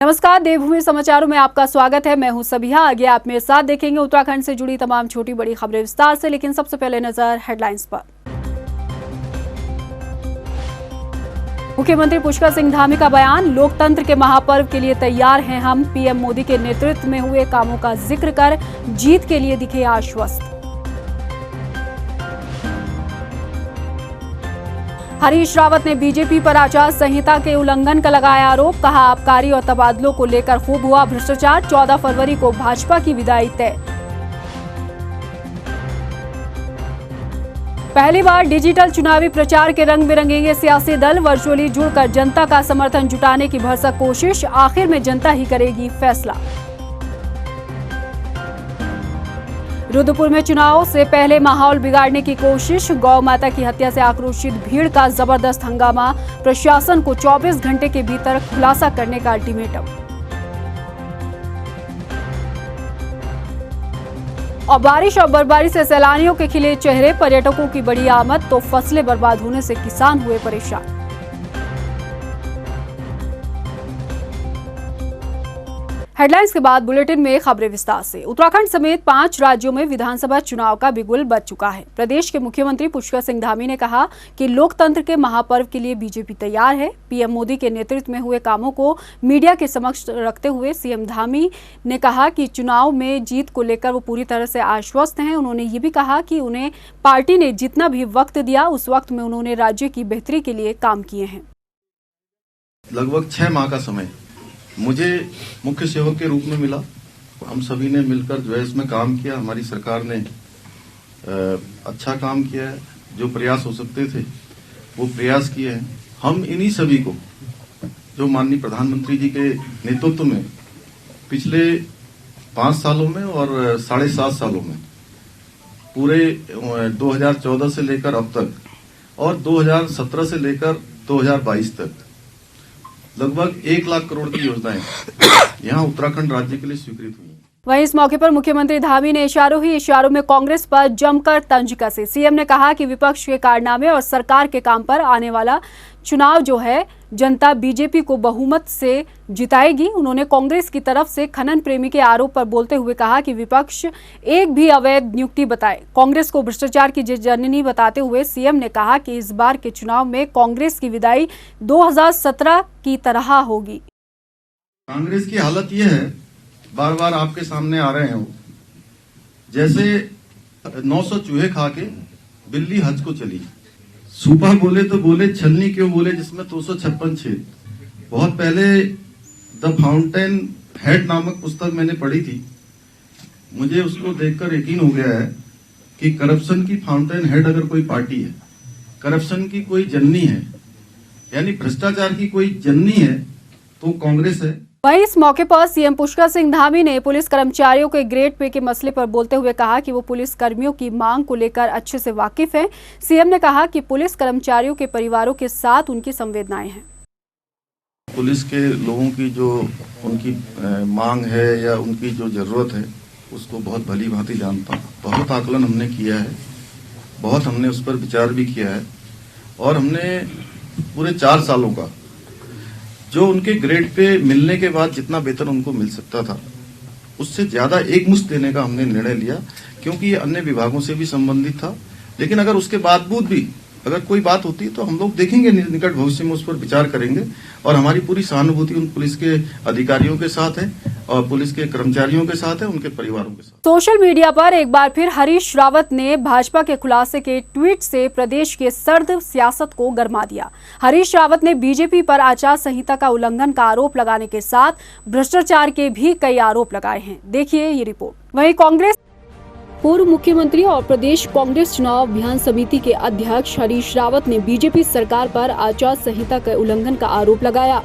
नमस्कार, देवभूमि समाचारों में आपका स्वागत है। मैं हूं सबिहा। आगे आप मेरे साथ देखेंगे उत्तराखंड से जुड़ी तमाम छोटी बड़ी खबरें विस्तार से, लेकिन सबसे पहले नजर हेडलाइंस पर। मुख्यमंत्री पुष्कर सिंह धामी का बयान, लोकतंत्र के महापर्व के लिए तैयार हैं हम। पीएम मोदी के नेतृत्व में हुए कामों का जिक्र कर जीत के लिए दिखे आश्वस्त। हरीश रावत ने बीजेपी पर आचार संहिता के उल्लंघन का लगाया आरोप। कहा, आबकारी और तबादलों को लेकर खूब हुआ भ्रष्टाचार। 14 फरवरी को भाजपा की विदाई तय। पहली बार डिजिटल चुनावी प्रचार के रंग बिरंगेंगे सियासी दल। वर्चुअली जुड़कर जनता का समर्थन जुटाने की भरसक कोशिश। आखिर में जनता ही करेगी फैसला। रुद्रपुर में चुनाव से पहले माहौल बिगाड़ने की कोशिश। गौ माता की हत्या से आक्रोशित भीड़ का जबरदस्त हंगामा। प्रशासन को 24 घंटे के भीतर खुलासा करने का अल्टीमेटम। और बारिश और बर्फबारी से सैलानियों के खिले चेहरे। पर्यटकों की बड़ी आमद तो फसलें बर्बाद होने से किसान हुए परेशान। हेडलाइंस के बाद बुलेटिन में खबरें विस्तार से। उत्तराखंड समेत 5 राज्यों में विधानसभा चुनाव का बिगुल बज चुका है। प्रदेश के मुख्यमंत्री पुष्कर सिंह धामी ने कहा कि लोकतंत्र के महापर्व के लिए बीजेपी तैयार है। पीएम मोदी के नेतृत्व में हुए कामों को मीडिया के समक्ष रखते हुए सीएम धामी ने कहा कि चुनाव में जीत को लेकर वो पूरी तरह से आश्वस्त हैं। उन्होंने ये भी कहा कि उन्हें पार्टी ने जितना भी वक्त दिया, उस वक्त में उन्होंने राज्य की बेहतरी के लिए काम किए हैं। लगभग 6 माह का समय मुझे मुख्य सेवक के रूप में मिला। हम सभी ने मिलकर जो है इसमें काम किया। हमारी सरकार ने अच्छा काम किया है। जो प्रयास हो सकते थे वो प्रयास किए हैं। हम इन्हीं सभी को, जो माननीय प्रधानमंत्री जी के नेतृत्व में पिछले 5 सालों में और 7.5 सालों में पूरे 2014 से लेकर अब तक और 2017 से लेकर 2022 तक लगभग 1 लाख करोड़ की योजनाएं यहाँ उत्तराखंड राज्य के लिए स्वीकृत हुई। वहीं इस मौके पर मुख्यमंत्री धामी ने इशारों ही इशारों में कांग्रेस पर जमकर तंज कसे। सीएम ने कहा कि विपक्ष के कारनामे और सरकार के काम पर आने वाला चुनाव जो है जनता बीजेपी को बहुमत से जिताएगी। उन्होंने कांग्रेस की तरफ से खनन प्रेमी के आरोप पर बोलते हुए कहा कि विपक्ष एक भी अवैध नियुक्ति बताए। कांग्रेस को भ्रष्टाचार की जननी बताते हुए सीएम ने कहा कि इस बार के चुनाव में कांग्रेस की विदाई 2017 की तरह होगी। कांग्रेस की हालत यह है, बार बार आपके सामने आ रहे हैं, जैसे 900 चूहे खा के बिल्ली हज को चली। सूपा बोले तो बोले, छलनी क्यों बोले जिसमें 256 छेद। बहुत पहले द फाउंटेन हेड नामक पुस्तक मैंने पढ़ी थी। मुझे उसको देखकर यकीन हो गया है कि करप्शन की फाउंटेन हेड अगर कोई पार्टी है, करप्शन की कोई जननी है, यानी भ्रष्टाचार की कोई जननी है, तो कांग्रेस है। वहीं इस मौके पर सीएम पुष्कर सिंह धामी ने पुलिस कर्मचारियों के ग्रेड पे के मसले पर बोलते हुए कहा कि वो पुलिस कर्मियों की मांग को लेकर अच्छे से वाकिफ हैं। सीएम ने कहा कि पुलिस कर्मचारियों के परिवारों के साथ उनकी संवेदनाएं हैं। पुलिस के लोगों की जो उनकी मांग है या उनकी जो जरूरत है उसको बहुत भली भांति जानता हूँ। बहुत आकलन हमने किया है, बहुत हमने उस पर विचार भी किया है और हमने पूरे 4 सालों का जो उनके ग्रेड पे मिलने के बाद जितना वेतन उनको मिल सकता था उससे ज्यादा एकमुश्त देने का हमने निर्णय लिया, क्योंकि ये अन्य विभागों से भी संबंधित था। लेकिन अगर उसके बावजूद भी अगर कोई बात होती है तो हम लोग देखेंगे, निकट भविष्य में उस पर विचार करेंगे और हमारी पूरी सहानुभूति उन पुलिस के अधिकारियों के साथ है और पुलिस के कर्मचारियों के साथ है, उनके परिवारों के साथ। सोशल मीडिया पर एक बार फिर हरीश रावत ने भाजपा के खुलासे के ट्वीट से प्रदेश के सर्द सियासत को गरमा दिया। हरीश रावत ने बीजेपी पर आचार संहिता का उल्लंघन का आरोप लगाने के साथ भ्रष्टाचार के भी कई आरोप लगाए हैं। देखिए ये रिपोर्ट। वहीं कांग्रेस पूर्व मुख्यमंत्री और प्रदेश कांग्रेस चुनाव अभियान समिति के अध्यक्ष हरीश रावत ने बीजेपी सरकार पर आचार संहिता के उल्लंघन का आरोप लगाया।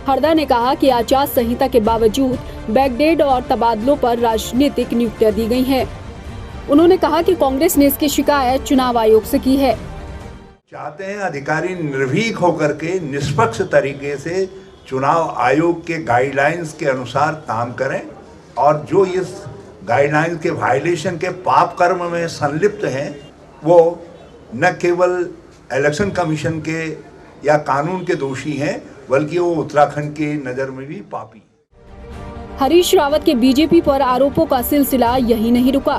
हरदा ने कहा कि आचार संहिता के बावजूद बैकडेट और तबादलों पर राजनीतिक नियुक्तियां दी गई हैं। उन्होंने कहा कि कांग्रेस ने इसकी शिकायत चुनाव आयोग से की है। चाहते हैं अधिकारी निर्भीक होकर के निष्पक्ष तरीके से चुनाव आयोग के गाइडलाइंस के अनुसार काम करें और जो इस गाइडलाइंस के वायलेशन के पाप कर्म में संलिप्त हैं वो न केवल इलेक्शन कमीशन के या कानून के दोषी हैं बल्कि वो उत्तराखंड की नज़र में भी पापी। हरीश रावत के बीजेपी पर आरोपों का सिलसिला यही नहीं रुका।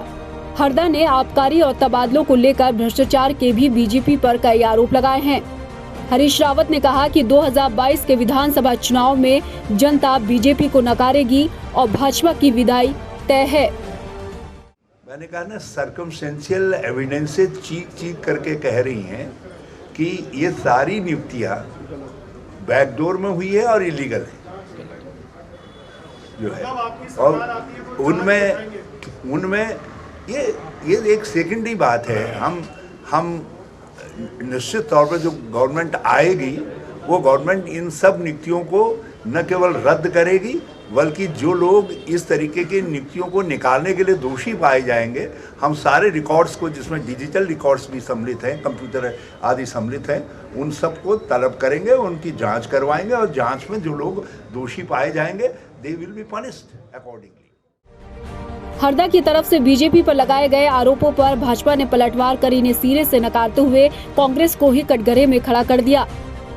हरदा ने आबकारी और तबादलों को लेकर भ्रष्टाचार के भी बीजेपी पर कई आरोप लगाए हैं। हरीश रावत ने कहा कि 2022 के विधानसभा चुनाव में जनता बीजेपी को नकारेगी और भाजपा की विदाई तय है। मैंने कहा ना, सर्कमस्टेंशियल एविडेंसेस चीख करके कह रही हैं कि ये सारी नियुक्तियां बैकडोर में हुई है और इलीगल है जो है, और उनमें ये एक सेकेंडरी बात है। हम निश्चित तौर पर जो गवर्नमेंट आएगी वो गवर्नमेंट इन सब नियुक्तियों को न केवल रद्द करेगी बल्कि जो लोग इस तरीके की नियुक्तियों को निकालने के लिए दोषी पाए जाएंगे, हम सारे रिकॉर्ड्स को, जिसमें डिजिटल रिकॉर्ड्स भी सम्मिलित हैं, कंप्यूटर आदि सम्मिलित हैं, उन सबको तलब करेंगे, उनकी जांच करवाएंगे और जांच में जो लोग दोषी पाए जाएंगे they will be punished accordingly. Harda की तरफ से बीजेपी पर लगाए गए आरोपों पर भाजपा ने पलटवार कर इन्हें सिरे से नकारते हुए कांग्रेस को ही कटघरे में खड़ा कर दिया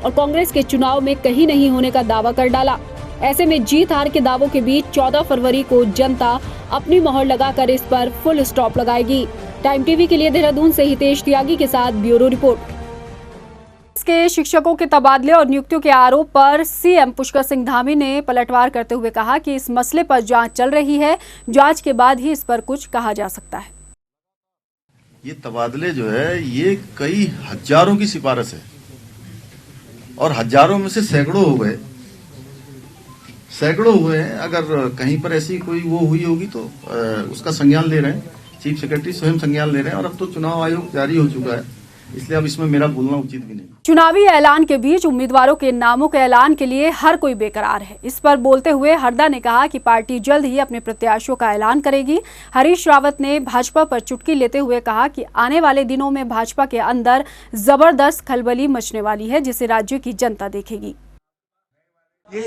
और कांग्रेस के चुनाव में कहीं नहीं होने का दावा कर डाला। ऐसे में जीत हार के दावों के बीच 14 फरवरी को जनता अपनी मोहर लगाकर इस पर फुल स्टॉप लगाएगी। टाइम टीवी के लिए देहरादून से हितेश त्यागी के साथ ब्यूरो रिपोर्ट। के शिक्षकों के तबादले और नियुक्तियों के आरोप पर सीएम पुष्कर सिंह धामी ने पलटवार करते हुए कहा कि इस मसले पर जांच चल रही है, जांच के बाद ही इस पर कुछ कहा जा सकता है। ये तबादले जो है ये कई हजारों की सिफारिश है और हजारों में से सैकड़ों हुए हैं। अगर कहीं पर ऐसी कोई वो हुई होगी तो उसका संज्ञान ले रहे हैं, चीफ सेक्रेटरी स्वयं संज्ञान ले रहे हैं और अब तो चुनाव आयोग जारी हो चुका है, इसलिए अब इसमें मेरा बोलना उचित भी नहीं। चुनावी ऐलान के बीच उम्मीदवारों के नामों के ऐलान के लिए हर कोई बेकरार है। इस पर बोलते हुए हरदा ने कहा कि पार्टी जल्द ही अपने प्रत्याशियों का ऐलान करेगी। हरीश रावत ने भाजपा पर चुटकी लेते हुए कहा कि आने वाले दिनों में भाजपा के अंदर जबरदस्त खलबली मचने वाली है, जिसे राज्य की जनता देखेगी। ये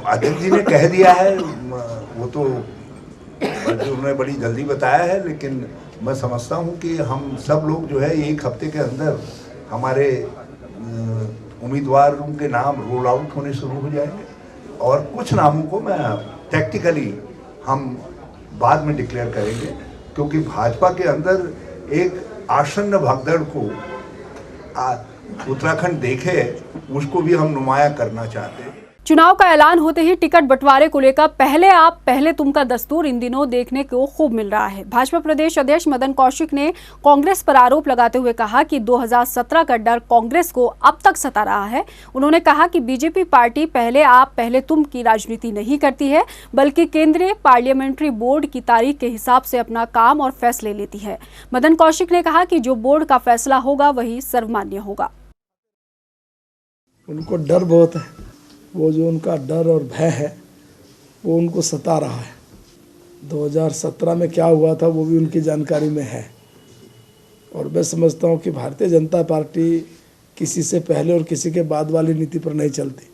अध्यक्ष जी ने कह दिया है, वो तो उन्होंने बड़ी जल्दी बताया है, लेकिन मैं समझता हूँ कि हम सब लोग जो है एक हफ्ते के अंदर हमारे उम्मीदवारों के नाम रोल आउट होने शुरू हो जाएंगे और कुछ नामों को मैं टैक्टिकली हम बाद में डिक्लेयर करेंगे, क्योंकि भाजपा के अंदर एक आसन्न भगदड़ को उत्तराखंड देखे, उसको भी हम नुमाया करना चाहते हैं। चुनाव का ऐलान होते ही टिकट बंटवारे को लेकर पहले आप पहले तुम का दस्तूर इन दिनों देखने को खूब मिल रहा है। भाजपा प्रदेश अध्यक्ष मदन कौशिक ने कांग्रेस पर आरोप लगाते हुए कहा कि 2017 का डर कांग्रेस को अब तक सता रहा है। उन्होंने कहा कि बीजेपी पार्टी पहले आप पहले तुम की राजनीति नहीं करती है, बल्कि केंद्रीय पार्लियामेंट्री बोर्ड की तारीख के हिसाब से अपना काम और फैसले लेती है। मदन कौशिक ने कहा कि जो बोर्ड का फैसला होगा वही सर्वमान्य होगा। उनको डर बहुत है, वो जो उनका डर और भय है वो उनको सता रहा है। 2017 में क्या हुआ था वो भी उनकी जानकारी में है और मैं समझता हूँ कि भारतीय जनता पार्टी किसी से पहले और किसी के बाद वाली नीति पर नहीं चलती।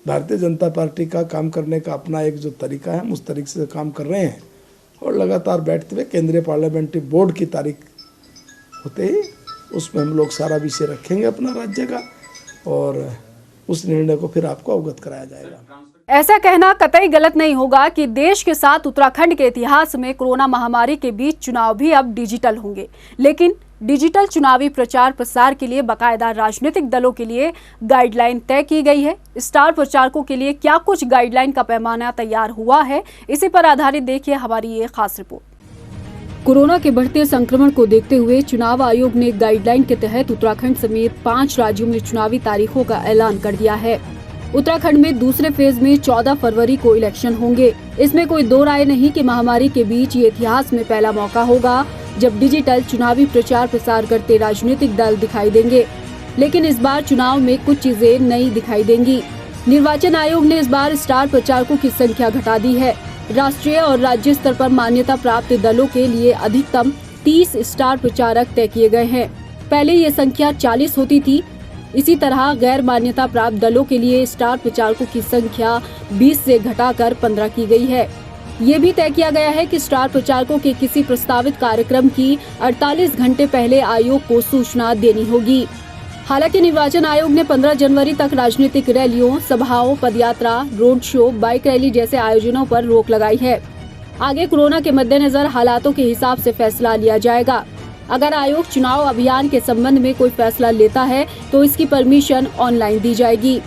भारतीय जनता पार्टी का काम करने का अपना एक जो तरीका है, हम उस तरीके से काम कर रहे हैं और लगातार बैठते हुए केंद्रीय पार्लियामेंट्री बोर्ड की तारीख होते ही उसमें हम लोग सारा विषय रखेंगे अपना राज्य का और उस निर्णय को फिर आपको अवगत कराया जाएगा। ऐसा कहना कतई गलत नहीं होगा कि देश के साथ उत्तराखंड के इतिहास में कोरोना महामारी के बीच चुनाव भी अब डिजिटल होंगे, लेकिन डिजिटल चुनावी प्रचार प्रसार के लिए बाकायदा राजनीतिक दलों के लिए गाइडलाइन तय की गई है। स्टार प्रचारकों के लिए क्या कुछ गाइडलाइन का पैमाना तैयार हुआ है, इसी पर आधारित देखिए हमारी ये खास रिपोर्ट। कोरोना के बढ़ते संक्रमण को देखते हुए चुनाव आयोग ने गाइडलाइन के तहत उत्तराखंड समेत 5 राज्यों में चुनावी तारीखों का ऐलान कर दिया है। उत्तराखंड में दूसरे फेज में 14 फरवरी को इलेक्शन होंगे। इसमें कोई दो राय नहीं कि महामारी के बीच ये इतिहास में पहला मौका होगा जब डिजिटल चुनावी प्रचार प्रसार करते राजनीतिक दल दिखाई देंगे। लेकिन इस बार चुनाव में कुछ चीजें नई दिखाई देंगी। निर्वाचन आयोग ने इस बार स्टार प्रचारकों की संख्या घटा दी है। राष्ट्रीय और राज्य स्तर पर मान्यता प्राप्त दलों के लिए अधिकतम 30 स्टार प्रचारक तय किए गए हैं। पहले ये संख्या 40 होती थी। इसी तरह गैर मान्यता प्राप्त दलों के लिए स्टार प्रचारकों की संख्या 20 से घटाकर 15 की गई है। ये भी तय किया गया है कि स्टार प्रचारकों के किसी प्रस्तावित कार्यक्रम की 48 घंटे पहले आयोग को सूचना देनी होगी। हालांकि निर्वाचन आयोग ने 15 जनवरी तक राजनीतिक रैलियों, सभाओं, पदयात्रा, रोड शो, बाइक रैली जैसे आयोजनों पर रोक लगाई है। आगे कोरोना के मद्देनजर हालातों के हिसाब से फैसला लिया जाएगा। अगर आयोग चुनाव अभियान के संबंध में कोई फैसला लेता है तो इसकी परमिशन ऑनलाइन दी जाएगी।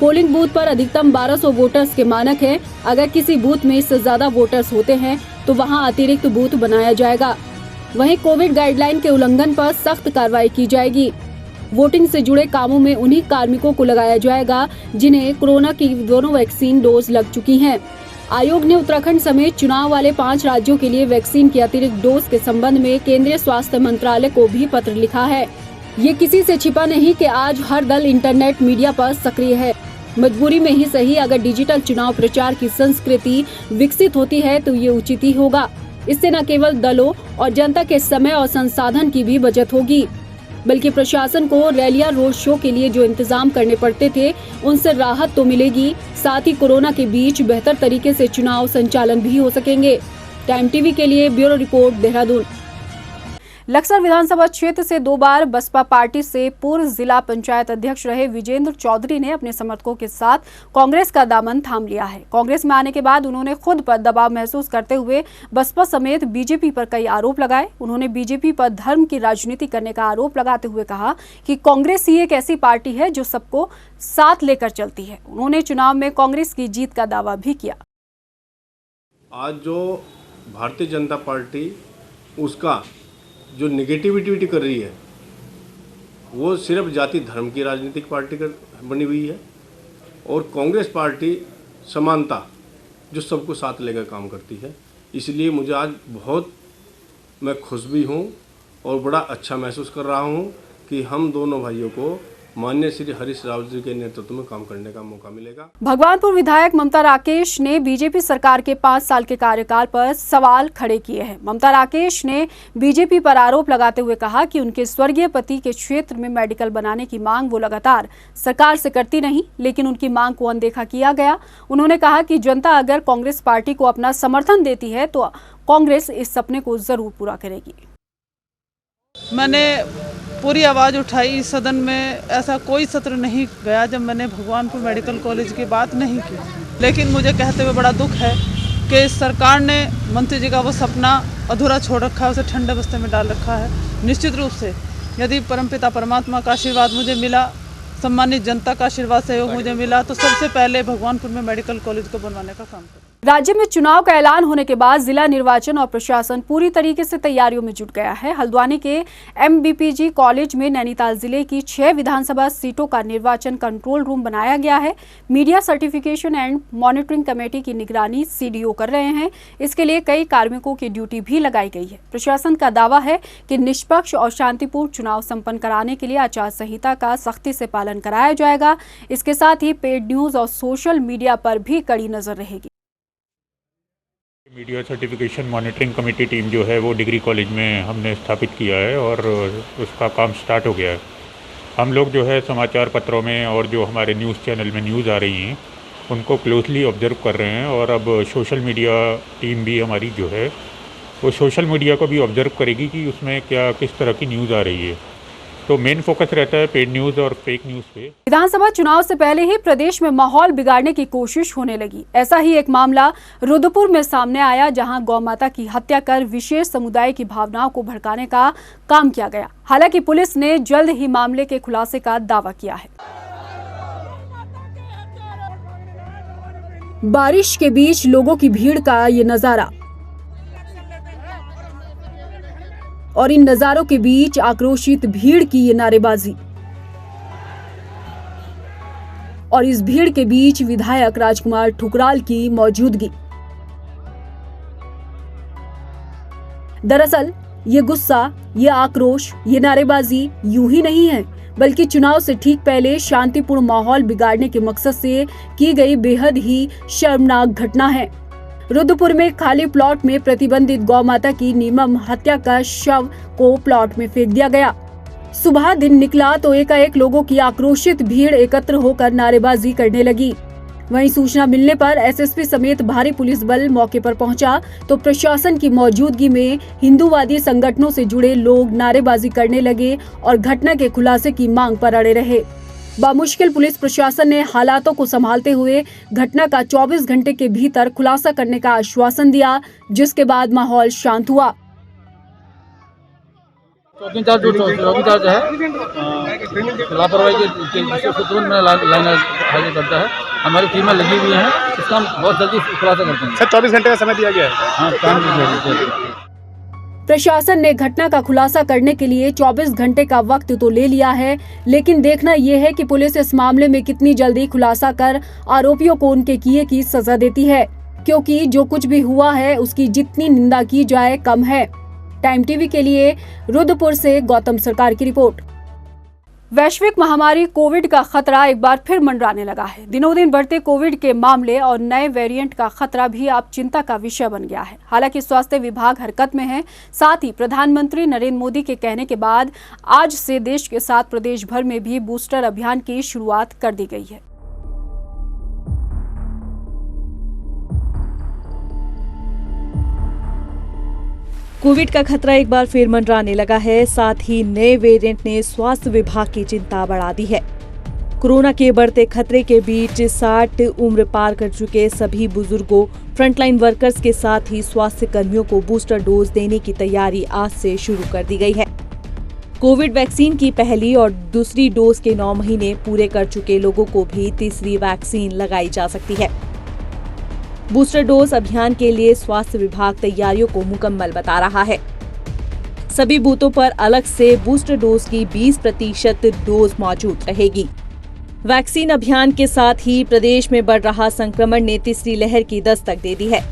पोलिंग बूथ पर अधिकतम 1200 वोटर्स के मानक है। अगर किसी बूथ में इससे ज्यादा वोटर्स होते हैं तो वहां अतिरिक्त बूथ बनाया जाएगा। वहीं कोविड गाइडलाइन के उल्लंघन पर सख्त कार्रवाई की जाएगी। वोटिंग से जुड़े कामों में उन्हीं कार्मिकों को लगाया जाएगा जिन्हें कोरोना की दोनों वैक्सीन डोज लग चुकी हैं। आयोग ने उत्तराखंड समेत चुनाव वाले 5 राज्यों के लिए वैक्सीन की अतिरिक्त डोज के संबंध में केंद्रीय स्वास्थ्य मंत्रालय को भी पत्र लिखा है। ये किसी से छिपा नहीं कि आज हर दल इंटरनेट मीडिया पर सक्रिय है। मजबूरी में ही सही, अगर डिजिटल चुनाव प्रचार की संस्कृति विकसित होती है तो ये उचित ही होगा। इससे न केवल दलों और जनता के समय और संसाधन की भी बचत होगी, बल्कि प्रशासन को रैलियां, रोड शो के लिए जो इंतजाम करने पड़ते थे उनसे राहत तो मिलेगी। साथ ही कोरोना के बीच बेहतर तरीके से चुनाव संचालन भी हो सकेंगे। टाइम टीवी के लिए ब्यूरो रिपोर्ट, देहरादून। लक्सर विधानसभा क्षेत्र से 2 बार बसपा पार्टी से पूर्व जिला पंचायत अध्यक्ष रहे विजेंद्र चौधरी ने अपने समर्थकों के साथ कांग्रेस का दामन थाम लिया है। कांग्रेस में आने के बाद उन्होंने खुद पर दबाव महसूस करते हुए बसपा समेत बीजेपी पर कई आरोप लगाए। उन्होंने बीजेपी पर धर्म की राजनीति करने का आरोप लगाते हुए कहा कि कांग्रेस ही एक ऐसी पार्टी है जो सबको साथ लेकर चलती है। उन्होंने चुनाव में कांग्रेस की जीत का दावा भी किया। आज जो भारतीय जनता पार्टी उसका जो निगेटिविटी कर रही है वो सिर्फ जाति धर्म की राजनीतिक पार्टी बनी हुई है, और कांग्रेस पार्टी समानता जो सबको साथ लेकर काम करती है। इसलिए मुझे आज मैं खुश भी हूँ और बड़ा अच्छा महसूस कर रहा हूँ कि हम दोनों भाइयों को माननीय श्री हरीश रावत जी के नेतृत्व में काम करने का मौका मिलेगा। भगवानपुर विधायक ममता राकेश ने बीजेपी सरकार के 5 साल के कार्यकाल पर सवाल खड़े किए हैं। ममता राकेश ने बीजेपी पर आरोप लगाते हुए कहा कि उनके स्वर्गीय पति के क्षेत्र में मेडिकल बनाने की मांग वो लगातार सरकार से करती नहीं, लेकिन उनकी मांग को अनदेखा किया गया। उन्होंने कहा कि जनता अगर कांग्रेस पार्टी को अपना समर्थन देती है तो कांग्रेस इस सपने को जरूर पूरा करेगी। मैंने पूरी आवाज़ उठाई इस सदन में। ऐसा कोई सत्र नहीं गया जब मैंने भगवानपुर मेडिकल कॉलेज की बात नहीं की, लेकिन मुझे कहते हुए बड़ा दुख है कि इस सरकार ने मंत्री जी का वो सपना अधूरा छोड़ रखा है, उसे ठंडे बस्ते में डाल रखा है। निश्चित रूप से यदि परमपिता परमात्मा का आशीर्वाद मुझे मिला, सम्मानित जनता का आशीर्वाद सहयोग मुझे मिला, तो सबसे पहले भगवानपुर में मेडिकल कॉलेज को बनवाने का काम करूँ। राज्य में चुनाव का ऐलान होने के बाद जिला निर्वाचन और प्रशासन पूरी तरीके से तैयारियों में जुट गया है। हल्द्वानी के MBPG कॉलेज में नैनीताल जिले की 6 विधानसभा सीटों का निर्वाचन कंट्रोल रूम बनाया गया है। Media certification and monitoring committee की निगरानी CDO कर रहे हैं। इसके लिए कई कार्मिकों की ड्यूटी भी लगाई गई है। प्रशासन का दावा है कि निष्पक्ष और शांतिपूर्ण चुनाव संपन्न कराने के लिए आचार संहिता का सख्ती से पालन कराया जाएगा। इसके साथ ही पेड न्यूज और सोशल मीडिया पर भी कड़ी नजर रहेगी। Media certification monitoring committee team जो है वो डिग्री कॉलेज में हमने स्थापित किया है और उसका काम स्टार्ट हो गया है। हम लोग जो है समाचार पत्रों में और जो हमारे न्यूज़ चैनल में न्यूज़ आ रही हैं उनको क्लोजली ऑब्जर्व कर रहे हैं, और अब सोशल मीडिया टीम भी हमारी जो है वो सोशल मीडिया को भी ऑब्जर्व करेगी कि उसमें किस तरह की न्यूज़ आ रही है। तो मेन फोकस रहता है पेड न्यूज़ और फेक न्यूज़ पे। विधानसभा चुनाव से पहले ही प्रदेश में माहौल बिगाड़ने की कोशिश होने लगी। ऐसा ही एक मामला रुद्रपुर में सामने आया, जहां गौ माता की हत्या कर विशेष समुदाय की भावनाओं को भड़काने का काम किया गया। हालांकि पुलिस ने जल्द ही मामले के खुलासे का दावा किया है। बारिश के बीच लोगों की भीड़ का ये नजारा, और इन नजारों के बीच आक्रोशित भीड़ की ये नारेबाजी, और इस भीड़ के बीच विधायक राजकुमार ठुकराल की मौजूदगी। दरअसल ये गुस्सा, ये आक्रोश, ये नारेबाजी यूं ही नहीं है, बल्कि चुनाव से ठीक पहले शांतिपूर्ण माहौल बिगाड़ने के मकसद से की गई बेहद ही शर्मनाक घटना है। रुद्रपुर में खाली प्लॉट में प्रतिबंधित गौ माता की निर्मम हत्या का शव को प्लॉट में फेंक दिया गया। सुबह दिन निकला तो एकाएक लोगों की आक्रोशित भीड़ एकत्र होकर नारेबाजी करने लगी। वहीं सूचना मिलने पर एसएसपी समेत भारी पुलिस बल मौके पर पहुंचा तो प्रशासन की मौजूदगी में हिंदूवादी संगठनों से जुड़े लोग नारेबाजी करने लगे और घटना के खुलासे की मांग पर अड़े रहे। बामुश्किल पुलिस प्रशासन ने हालातों को संभालते हुए घटना का 24 घंटे के भीतर खुलासा करने का आश्वासन दिया, जिसके बाद माहौल शांत हुआ। चौकीदार है लापरवाही के तुरंत में लाइन हाजिर करता है। हमारी टीमें लगी हुई हैं, इसका हम बहुत जल्दी खुलासा करते हैं। सर 24 घंटे का समय दिया गया है। हाँ, प्रशासन ने घटना का खुलासा करने के लिए 24 घंटे का वक्त तो ले लिया है, लेकिन देखना यह है कि पुलिस इस मामले में कितनी जल्दी खुलासा कर आरोपियों को उनके किए की सजा देती है, क्योंकि जो कुछ भी हुआ है उसकी जितनी निंदा की जाए कम है। टाइम टीवी के लिए रुद्रपुर से गौतम सरकार की रिपोर्ट। वैश्विक महामारी कोविड का खतरा एक बार फिर मंडराने लगा है। दिनों दिन बढ़ते कोविड के मामले और नए वेरिएंट का खतरा भी अब चिंता का विषय बन गया है। हालांकि स्वास्थ्य विभाग हरकत में है। साथ ही प्रधानमंत्री नरेंद्र मोदी के कहने के बाद आज से देश के साथ प्रदेश भर में भी बूस्टर अभियान की शुरुआत कर दी गई है। कोविड का खतरा एक बार फिर मंडराने लगा है। साथ ही नए वेरिएंट ने स्वास्थ्य विभाग की चिंता बढ़ा दी है। कोरोना के बढ़ते खतरे के बीच 60 उम्र पार कर चुके सभी बुजुर्गों, फ्रंटलाइन वर्कर्स के साथ ही स्वास्थ्य कर्मियों को बूस्टर डोज देने की तैयारी आज से शुरू कर दी गई है। कोविड वैक्सीन की पहली और दूसरी डोज के 9 महीने पूरे कर चुके लोगों को भी तीसरी वैक्सीन लगाई जा सकती है। बूस्टर डोज अभियान के लिए स्वास्थ्य विभाग तैयारियों को मुकम्मल बता रहा है। सभी बूथों पर अलग से बूस्टर डोज की 20% डोज मौजूद रहेगी। वैक्सीन अभियान के साथ ही प्रदेश में बढ़ रहा संक्रमण ने तीसरी लहर की दस्तक दे दी है।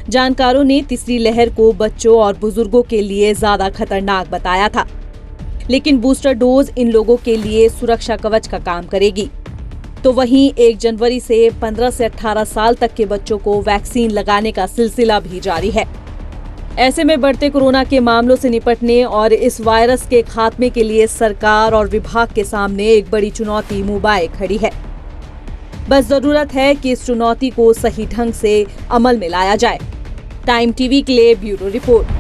जानकारों ने तीसरी लहर को बच्चों और बुजुर्गों के लिए ज्यादा खतरनाक बताया था, लेकिन बूस्टर डोज इन लोगों के लिए सुरक्षा कवच का काम करेगी। तो वहीं 1 जनवरी से 15 से 18 साल तक के बच्चों को वैक्सीन लगाने का सिलसिला भी जारी है। ऐसे में बढ़ते कोरोना के मामलों से निपटने और इस वायरस के खात्मे के लिए सरकार और विभाग के सामने एक बड़ी चुनौती मुंह खड़ी है। बस जरूरत है कि इस चुनौती को सही ढंग से अमल में लाया जाए। टाइम टीवी के लिए ब्यूरो रिपोर्ट।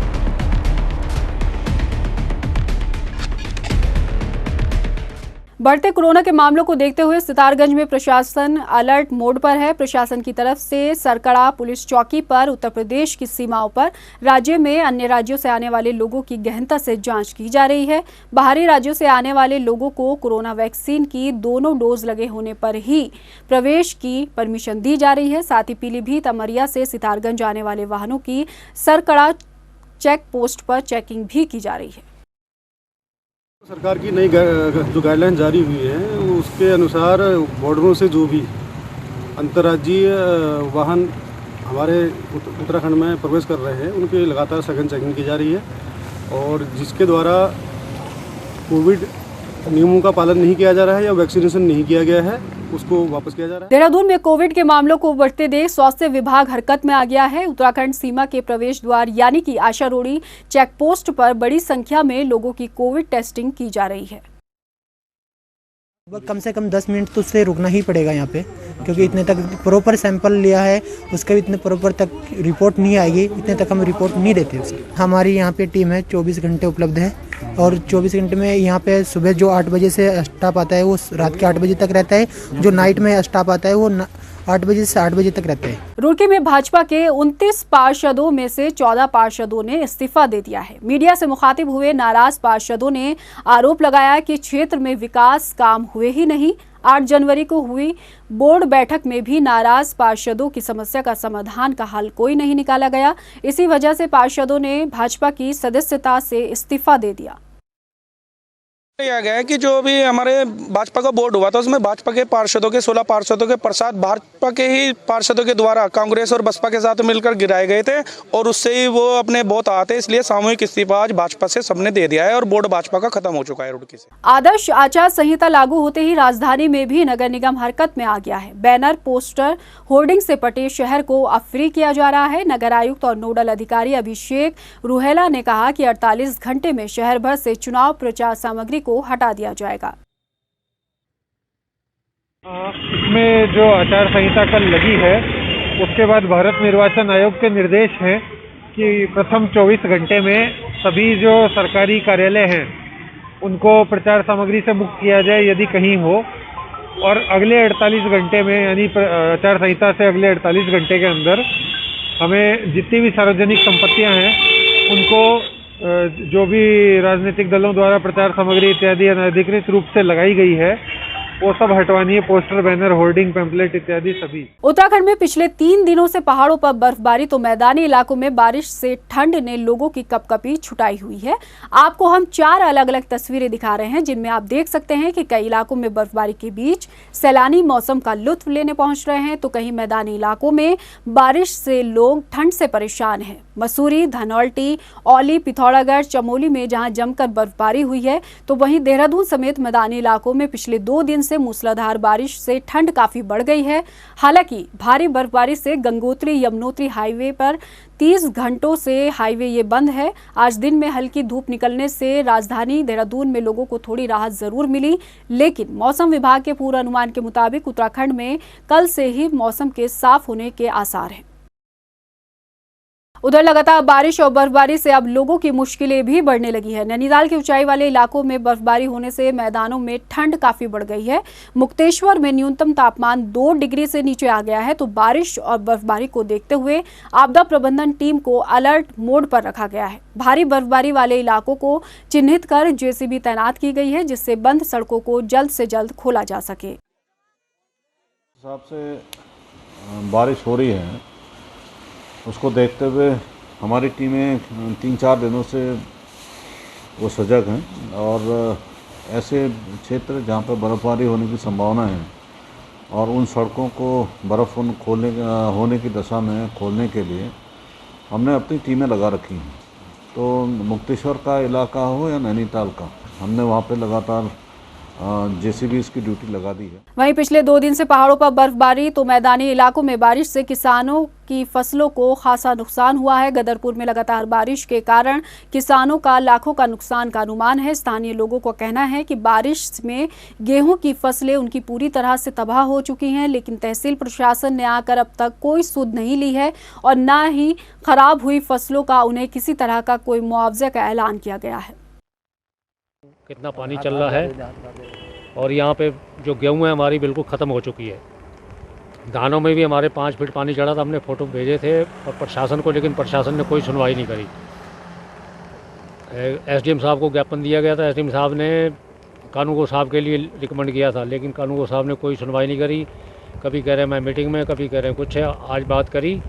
बढ़ते कोरोना के मामलों को देखते हुए सितारगंज में प्रशासन अलर्ट मोड पर है। प्रशासन की तरफ से सरकड़ा पुलिस चौकी पर उत्तर प्रदेश की सीमाओं पर राज्य में अन्य राज्यों से आने वाले लोगों की गहनता से जांच की जा रही है। बाहरी राज्यों से आने वाले लोगों को कोरोना वैक्सीन की दोनों डोज लगे होने पर ही प्रवेश की परमिशन दी जा रही है। साथ ही पीलीभीत अमरिया से सितारगंज आने वाले वाहनों की सरकड़ा चेक पोस्ट पर चेकिंग भी की जा रही है। सरकार की नई जो गाइडलाइन जारी हुई है उसके अनुसार बॉर्डरों से जो भी अंतर्राज्यीय वाहन हमारे उत्तराखंड में प्रवेश कर रहे हैं उनकी लगातार सघन चेकिंग की जा रही है, और जिसके द्वारा कोविड नियमों का पालन नहीं किया जा रहा है या वैक्सीनेशन नहीं किया गया है उसको वापस किया जा रहा है। देहरादून में कोविड के मामलों को बढ़ते देख स्वास्थ्य विभाग हरकत में आ गया है। उत्तराखंड सीमा के प्रवेश द्वार यानी कि आशा रोड़ी चेक पोस्ट पर बड़ी संख्या में लोगों की कोविड टेस्टिंग की जा रही है। कम से कम 10 मिनट तो उससे रुकना ही पड़ेगा यहाँ पे, क्योंकि इतने तक प्रॉपर सैंपल लिया है उसका भी इतने प्रॉपर तक रिपोर्ट नहीं आएगी, इतने तक हम रिपोर्ट नहीं देते उसे। हमारी यहाँ पे टीम है 24 घंटे उपलब्ध है, और 24 घंटे में यहाँ पे सुबह जो 8 बजे से स्टाफ आता है वो रात के 8 बजे तक रहता है, जो नाइट में स्टाफ आता है वो 8 बजे से 8 बजे तक रहते हैं। रुड़की में भाजपा के 29 पार्षदों में से 14 पार्षदों ने इस्तीफा दे दिया है। मीडिया से मुखातिब हुए नाराज पार्षदों ने आरोप लगाया कि क्षेत्र में विकास काम हुए ही नहीं। 8 जनवरी को हुई बोर्ड बैठक में भी नाराज पार्षदों की समस्या का समाधान का हल कोई नहीं निकाला गया। इसी वजह से पार्षदों ने भाजपा की सदस्यता से इस्तीफा दे दिया। किया गया है कि जो भी हमारे भाजपा का बोर्ड हुआ था उसमें भाजपा के पार्षदों के 16 पार्षदों के प्रसाद भाजपा के ही पार्षदों के द्वारा कांग्रेस और बसपा के साथ मिलकर गिराए गए थे, और उससे ही वो अपने बहुत आते, इसलिए सामूहिक इस्तीफा आज भाजपा से सबने दे दिया है और बोर्ड भाजपा का खत्म हो चुका है रुड़की से। आदर्श आचार संहिता लागू होते ही राजधानी में भी नगर निगम हरकत में आ गया है। बैनर, पोस्टर, होर्डिंग से पटे शहर को अब फ्री किया जा रहा है। नगर आयुक्त और नोडल अधिकारी अभिषेक रुहेला ने कहा कि 48 घंटे में शहर भर से चुनाव प्रचार सामग्री को हटा दिया जाएगा। इसमें जो आचार संहिता कल लगी है उसके बाद भारत निर्वाचन आयोग के निर्देश हैं कि प्रथम 24 घंटे में सभी जो सरकारी कार्यालय हैं उनको प्रचार सामग्री से मुक्त किया जाए यदि कहीं हो, और अगले 48 घंटे में यानी आचार संहिता से अगले 48 घंटे के अंदर हमें जितनी भी सार्वजनिक संपत्तियां हैं उनको जो भी राजनीतिक दलों द्वारा प्रचार सामग्री इत्यादि अनधिकृत रूप से लगाई गई है वो सब हटवानी है, पोस्टर, बैनर, होर्डिंग, पैम्पलेट इत्यादि सभी। उत्तराखंड में पिछले 3 दिनों से पहाड़ों पर बर्फबारी तो मैदानी इलाकों में बारिश से ठंड ने लोगों की कपकपी छुटाई हुई है। आपको हम 4 अलग अलग तस्वीरें दिखा रहे हैं जिनमें आप देख सकते हैं कि कई इलाकों में बर्फबारी के बीच सैलानी मौसम का लुत्फ लेने पहुंच रहे हैं, तो कहीं मैदानी इलाकों में बारिश से लोग ठंड से परेशान हैं। मसूरी, धनौल्टी, औली, पिथौरागढ़, चमोली में जहां जमकर बर्फबारी हुई है, तो वहीं देहरादून समेत मैदानी इलाकों में पिछले 2 दिन से मूसलाधार बारिश से ठंड काफी बढ़ गई है। हालांकि भारी बर्फबारी से गंगोत्री यमुनोत्री हाईवे पर 30 घंटों से हाईवे ये बंद है। आज दिन में हल्की धूप निकलने से राजधानी देहरादून में लोगों को थोड़ी राहत जरूर मिली, लेकिन मौसम विभाग के पूर्वानुमान के मुताबिक उत्तराखंड में कल से ही मौसम के साफ होने के आसार हैं। उधर लगातार बारिश और बर्फबारी से अब लोगों की मुश्किलें भी बढ़ने लगी है। नैनीताल के ऊंचाई वाले इलाकों में बर्फबारी होने से मैदानों में ठंड काफी बढ़ गई है। मुक्तेश्वर में न्यूनतम तापमान 2 डिग्री से नीचे आ गया है, तो बारिश और बर्फबारी को देखते हुए आपदा प्रबंधन टीम को अलर्ट मोड पर रखा गया है। भारी बर्फबारी वाले इलाकों को चिन्हित कर जेसीबी तैनात की गई है, जिससे बंद सड़कों को जल्द से जल्द खोला जा सके। हिसाब से बारिश हो रही है, उसको देखते हुए हमारी टीमें 3-4 दिनों से वो सजग हैं, और ऐसे क्षेत्र जहाँ पर बर्फ़बारी होने की संभावना है और उन सड़कों को बर्फ़ होने की दशा में खोलने के लिए हमने अपनी टीमें लगा रखी हैं। तो मुक्तेश्वर का इलाका हो या नैनीताल का, हमने वहाँ पे लगातार जेसीबी की ड्यूटी लगा दी है। वहीं पिछले 2 दिन से पहाड़ों पर बर्फबारी तो मैदानी इलाकों में बारिश से किसानों की फसलों को खासा नुकसान हुआ है। गदरपुर में लगातार बारिश के कारण किसानों का लाखों का नुकसान का अनुमान है। स्थानीय लोगों का कहना है कि बारिश में गेहूं की फसलें उनकी पूरी तरह से तबाह हो चुकी हैं, लेकिन तहसील प्रशासन ने आकर अब तक कोई सुध नहीं ली है और न ही खराब हुई फसलों का उन्हें किसी तरह का कोई मुआवजे का ऐलान किया गया है। कितना पानी चल रहा है और यहाँ पे जो गेहूँ है हमारी बिल्कुल ख़त्म हो चुकी है। धानों में भी हमारे 5 फीट पानी चढ़ा था, हमने फ़ोटो भेजे थे और प्रशासन को, लेकिन प्रशासन ने कोई सुनवाई नहीं करी। एसडीएम साहब को ज्ञापन दिया गया था, एसडीएम साहब ने कानूगो साहब के लिए रिकमेंड किया था, लेकिन कानूगो साहब ने कोई सुनवाई नहीं करी। कभी कह रहे हैं मैं मीटिंग में, कभी कह रहे हैं कुछ है। आज बात करी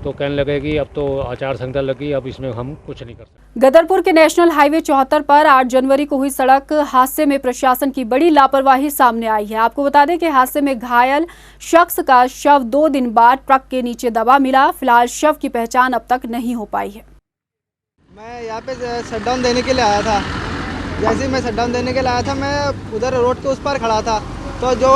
तो कहने लगे कि अब तो आचार संहिता लगी, अब इसमें हम कुछ नहीं कर सकते। गदरपुर के नेशनल हाईवे 74 पर 8 जनवरी को हुई सड़क हादसे में प्रशासन की बड़ी लापरवाही सामने आई है। आपको बता दें कि हादसे में घायल शख्स का शव 2 दिन बाद ट्रक के नीचे दबा मिला। फिलहाल शव की पहचान अब तक नहीं हो पाई है। मैं यहाँ पे शटडाउन देने के लिए आया था। जैसे ही मैं शटडाउन देने के लिए आया था, मैं उधर रोड के उस पर खड़ा था, तो जो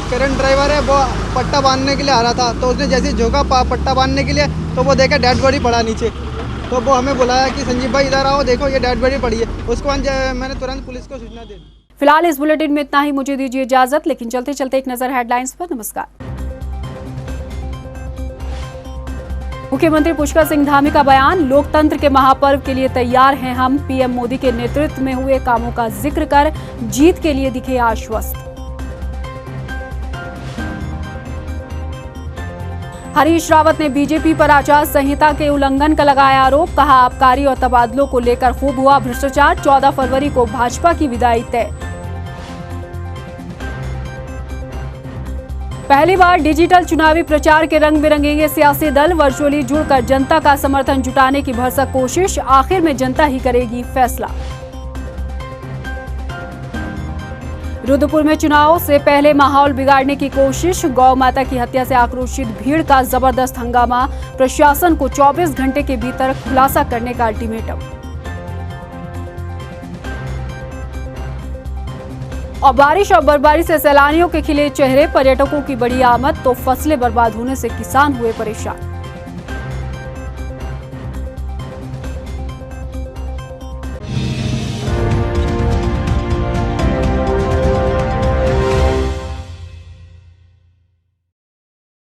करंट ड्राइवर है वो पट्टा बांधने के लिए आ रहा था, तो उसने जैसे झोंका पट्टा बांधने के लिए, तो वो देखा डेड बॉडी पड़ा नीचे। तो वो हमें बुलाया कि संजीव भाई इधर आओ, देखो ये डेड बॉडी पड़ी है। उसको मैंने तुरंत पुलिस को सूचना दी। फिलहाल इस बुलेटिन में इतना ही। मुझे दीजिए इजाजत, लेकिन चलते चलते एक नजर हेडलाइंस पर। नमस्कार। मुख्यमंत्री पुष्कर सिंह धामी का बयान, लोकतंत्र के महापर्व के लिए तैयार हैं हम। पीएम मोदी के नेतृत्व में हुए कामों का जिक्र कर जीत के लिए दिखे आश्वस्त। हरीश रावत ने बीजेपी पर आचार संहिता के उल्लंघन का लगाया आरोप। कहा आबकारी और तबादलों को लेकर खूब हुआ भ्रष्टाचार। 14 फरवरी को भाजपा की विदाई तय। पहली बार डिजिटल चुनावी प्रचार के रंग बिरंगेंगे सियासी दल। वर्चुअली जुड़कर जनता का समर्थन जुटाने की भरसक कोशिश। आखिर में जनता ही करेगी फैसला। रुद्रपुर में चुनाव से पहले माहौल बिगाड़ने की कोशिश। गौ माता की हत्या से आक्रोशित भीड़ का जबरदस्त हंगामा। प्रशासन को 24 घंटे के भीतर खुलासा करने का अल्टीमेटम। और बारिश और बर्फबारी से सैलानियों के खिले चेहरे। पर्यटकों की बड़ी आमद तो फसलें बर्बाद होने से किसान हुए परेशान।